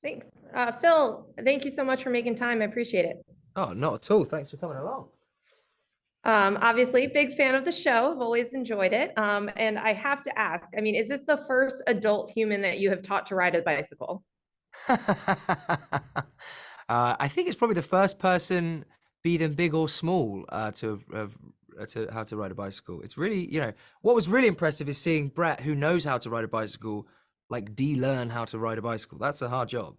Thanks. Phil, thank you so much for making time. I appreciate it. Oh, not at all. Thanks for coming along. Obviously, big fan of the show. I've always enjoyed it. And I have to ask, I mean, is this the first adult human that you have taught to ride a bicycle? I think it's probably the first person, be them big or small, to how to ride a bicycle. It's really, what was really impressive is seeing Brett, who knows how to ride a bicycle, like de-learn how to ride a bicycle. That's a hard job.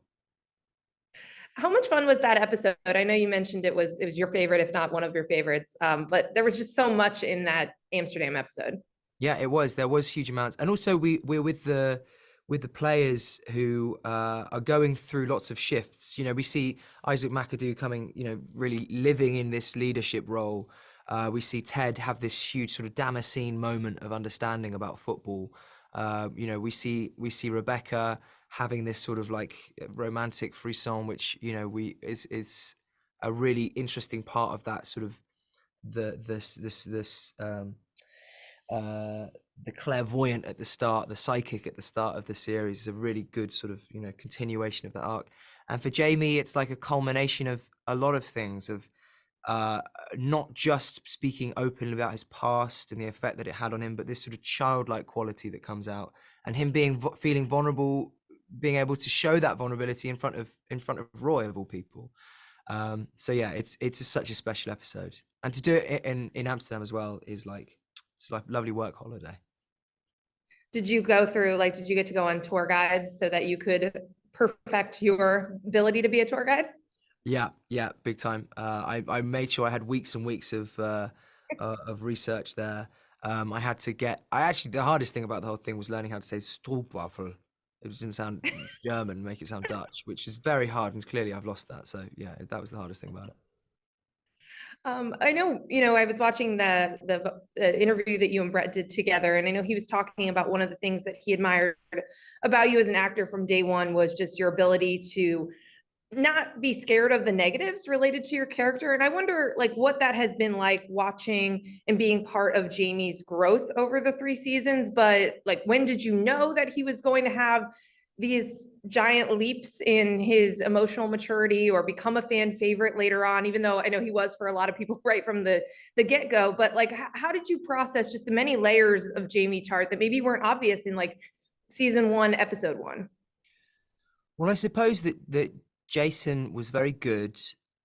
How much fun was that episode? I know you mentioned it was your favorite, if not one of your favorites. But there was just so much in that Amsterdam episode. Yeah, it was. There was huge amounts, and also we're with the players who are going through lots of shifts. We see Isaac McAdoo coming, really living in this leadership role. We see Ted have this huge sort of Damascene moment of understanding about football. We see Rebecca having this sort of like romantic frisson, which is a really interesting part of that sort of the clairvoyant at the start, the psychic at the start of the series is a really good sort of continuation of that arc. And for Jamie, it's like a culmination of a lot of things, of not just speaking openly about his past and the effect that it had on him, but this sort of childlike quality that comes out, and him feeling vulnerable, being able to show that vulnerability in front of Roy of all people. So yeah, it's such a special episode, and to do it in Amsterdam as well is like, it's like lovely work holiday. Did you go through, like, did you get to go on tour guides so that you could perfect your ability to be a tour guide? Yeah, big time. I made sure I had weeks and weeks of research there. The hardest thing about the whole thing was learning how to say Stroopwafel. It didn't sound German, make it sound Dutch, which is very hard, and clearly I've lost that. So yeah, that was the hardest thing about it. I know, I was watching the interview that you and Brett did together, and I know he was talking about one of the things that he admired about you as an actor from day one was just your ability to not be scared of the negatives related to your character. And I wonder, like, what that has been like watching and being part of Jamie's growth over the 3 seasons. But like, when did you know that he was going to have these giant leaps in his emotional maturity or become a fan favorite later on, even though I know he was for a lot of people right from the get-go? But like, how did you process just the many layers of Jamie Tartt that maybe weren't obvious in like season 1, episode 1? Well, I suppose that Jason was very good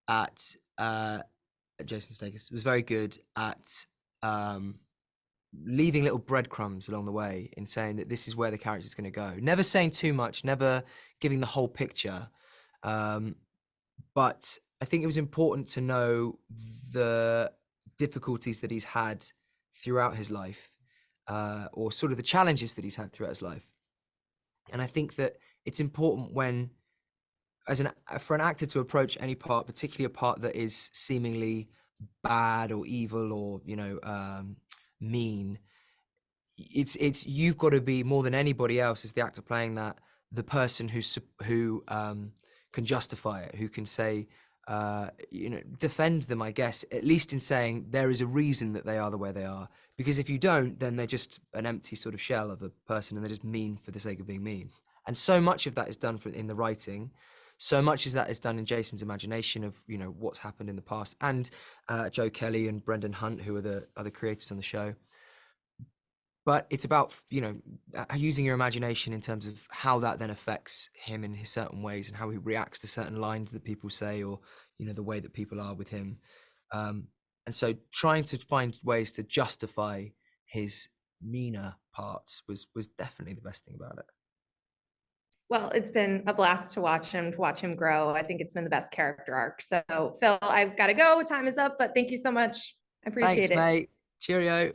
at Jason Sudeikis was very good at leaving little breadcrumbs along the way in saying that this is where the character is going to go. Never saying too much, never giving the whole picture. But I think it was important to know the difficulties that he's had throughout his life, or sort of the challenges that he's had throughout his life. And I think that it's important when, for an actor to approach any part, particularly a part that is seemingly bad or evil or mean, it's you've got to be, more than anybody else as the actor playing that, the person who can justify it, who can say, defend them, I guess, at least in saying there is a reason that they are the way they are. Because if you don't, then they're just an empty sort of shell of a person, and they're just mean for the sake of being mean. And so much of that is done in the writing. So much as that is done in Jason's imagination of, what's happened in the past, and Joe Kelly and Brendan Hunt, who are the other creators on the show. But it's about, using your imagination in terms of how that then affects him in his certain ways, and how he reacts to certain lines that people say, or, the way that people are with him. And so trying to find ways to justify his meaner parts was definitely the best thing about it. Well, it's been a blast to watch him grow. I think it's been the best character arc. So, Phil, I've got to go. Time is up, but thank you so much. I appreciate Thanks, it. mate. Cheerio.